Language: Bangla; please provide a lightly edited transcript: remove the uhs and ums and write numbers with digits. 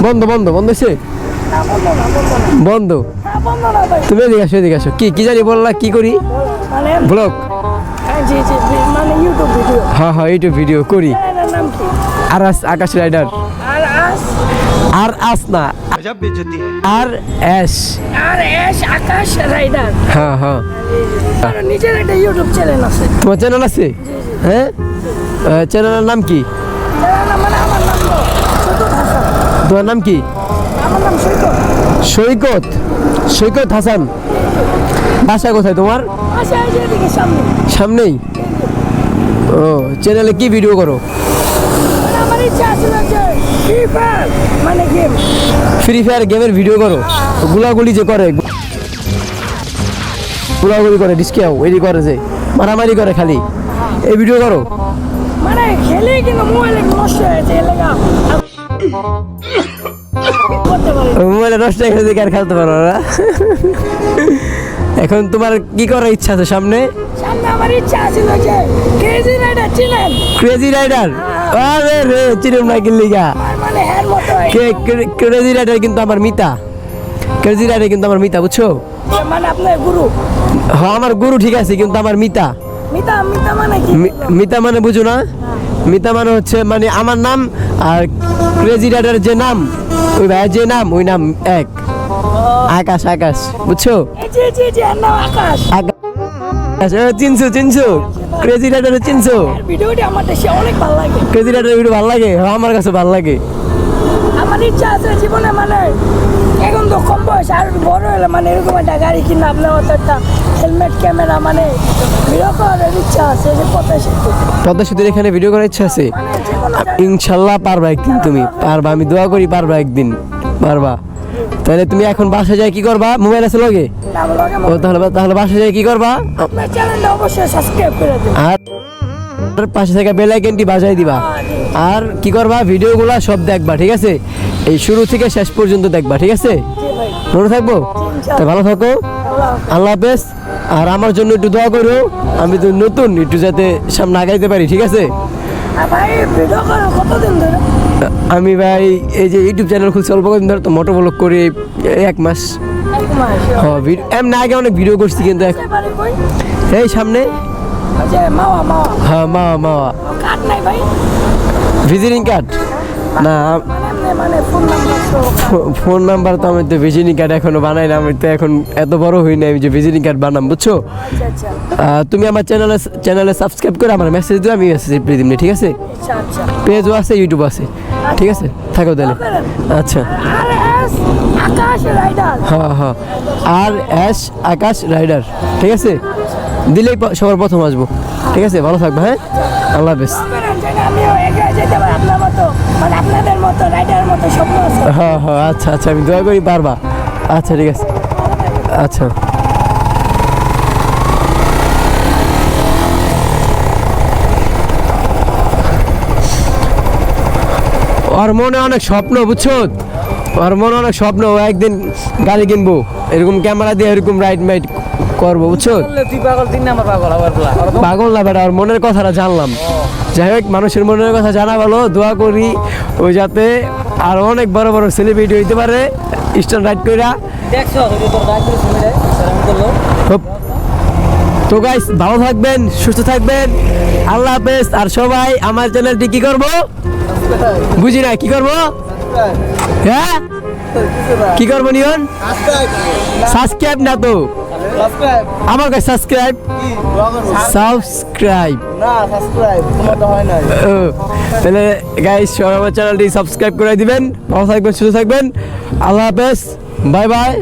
বন্ধ বন্ধ বন্ধ হয়েছে বন্ধ। তুমি এদিকে আসো কি জানি বললা কি করি ব্লগ? হ্যাঁ হ্যাঁ ইউটিউব ভিডিও করি। আর আকাশ রাইডার আর আস না আর এস আকাশ রাইডার। হ্যাঁ হ্যাঁ নিজের একটা ইউটিউব চ্যানেল আছে। তোমার চ্যানেল আছে? হ্যাঁ চ্যানেলের নাম কি? তোমার নাম কি? আমার নাম সৈকত সৈকত হাসান। বাসা কোথায় তোমার? সামনেই। ও চ্যানেলে কি ভিডিও করো? ফ্রি ফায়ার গেমের ভিডিও করো? গুলাগুলি যে করে গুলাগুলি করে ডিসকেও এডি করে যে মারামারি করে খালি এই ভিডিও করো? মানে খেলে কিন্তু মোবাইলে নষ্ট হয়েছে এলাকা মোবাইলে নষ্ট হয়ে গেছে আর খেলতে পারো না। এখন তোমার কি করার ইচ্ছা আছে সামনে? আমার ইচ্ছা ছিল যে ক্রেজি রাইডার ছিলেন। Crazy rider? আরে রে চিরম না কিল্লিগা মানে হ্যার মতো ক্রেজি রাইডার কিন্তু আমার মিতা। ক্রেজি রাইডার কিন্তু আমার মিতা, বুঝছো? মানে আপনার গুরু? হ্যাঁ আমার গুরু ঠিক আছে, কিন্তু আমার মিতা। মিতা মিতা মানে কি? মিতা মানে বুঝো না? মিতা মানে হচ্ছে মানে আমার নাম আর ক্রেজি রাইডার যে নাম ওই ভাইয়ের যে নাম ওই নাম এক। আকাশ আকাশ বুঝছো? চিনছো ক্রেজি রাইডার চিনছো? ভিডিওটি আমার দেশে অনেক ভালো লাগে। ক্রেজি রাইডার ভিডিও ভালো লাগে? হ্যাঁ আমার কাছে ভালো লাগে। আমার ইচ্ছা আছে জীবনে মানে এখন তো কম বয়স আর বড় হলে মানে এরকম একটা গাড়ি কিনে আপনার মতো একটা হেলমেট ক্যামেরা মানে ভিডিও করার ইচ্ছা আছে। যে পদ্মা সেতুর এখানে ভিডিও করার ইচ্ছা আছে? ইনশাল্লাহ পারবা একদিন, তুমি পারবা, আমি দোয়া করি পারবা একদিন পারবা। তাহলে তুমি এখন বাসা যায় কি করবা? মোবাইল আছে লগে? ও তাহলে বাসা যায় কি করবা? আপনার চ্যানেলটা অবশ্যই সাবস্ক্রাইব করে দিন আর পাশে থেকে বেল আইকনটি বাজাই দিবা। আর কি করবা? ভিডিওগুলো সব দেখবা, ঠিক আছে? এই শুরু থেকে শেষ পর্যন্ত দেখবা, ঠিক আছে? মনে থাকবো? তা ভালো থাকো, আল্লাহ হাফেজ। আর আমার জন্য একটু দোয়া করো, আমি তো নতুন একটু যাতে সামনে আগাইতে পারি, ঠিক আছে? আমি ভাই এই যে ইউটিউব চ্যানেল খুলছি অল্প কদিন ধরে, তো মোটো ব্লগ করি 1 মাস। হ্যাঁ এমনি আগে অনেক ভিডিও করছি, কিন্তু এই সামনে হ্যাঁ মাওয়া ভিজিটিং কার্ড না, ফোন নাম্বার তো আমি তো ভিজিটিং কার্ড এখনো বানাই না। আমি তো এখন এত বড় হই না আমি যে ভিজিটিং কার্ড বানাম, বুঝছো? তুমি আমার চ্যানেলে সাবস্ক্রাইব করে আমার মেসেজ দিও, আমি মেসেজ রিপ্লাই দিই, ঠিক আছে? পেজও আছে, ইউটিউব আছে, ঠিক আছে? থাকো তাহলে। আচ্ছা হ্যাঁ হ্যাঁ আর এস আকাশ রাইডার, ঠিক আছে? দিলেই সবার প্রথম আসবো, ঠিক আছে? ভালো থাকবে, হ্যাঁ আল্লাহ হাফেজ। হ্যাঁ হ্যাঁ আচ্ছা আচ্ছা আমি দোয়া করি পারবা। আচ্ছা ঠিক আছে আচ্ছা। ওর মনে অনেক স্বপ্ন, বুঝছো? ওর মনে অনেক স্বপ্ন, ও একদিন গাড়ি কিনবো, এরকম ক্যামেরা দিয়ে এরকম রাইড মাইড করবো, বুঝছো? পাগল না বেটা, ওর মনের কথাটা জানলাম। যাই হোক মানুষের মনের কথা জানা ভালো, দোয়া করি ও যাতে আর অনেক বড় বড় সেলিব্রিটি হইতে পারে স্টার রাইড কইরা। তো গাইস ভালো থাকবেন, সুস্থ থাকবেন, আল্লাহ হাফেজ। আর সবাই আমার চ্যানেলটি কি করবো? বুঝি না কি করবো? হ্যাঁ কি করবো নিয়ন? সাবস্ক্রাইব না তো আমার কাছে সাবস্ক্রাইব তাহলে গাইস সবাই আমার চ্যানেলটি সাবস্ক্রাইব করে দিবেন। ভালো থাকবেন, সুস্থ থাকবেন, আল্লাহ হাফেজ, বাই বাই।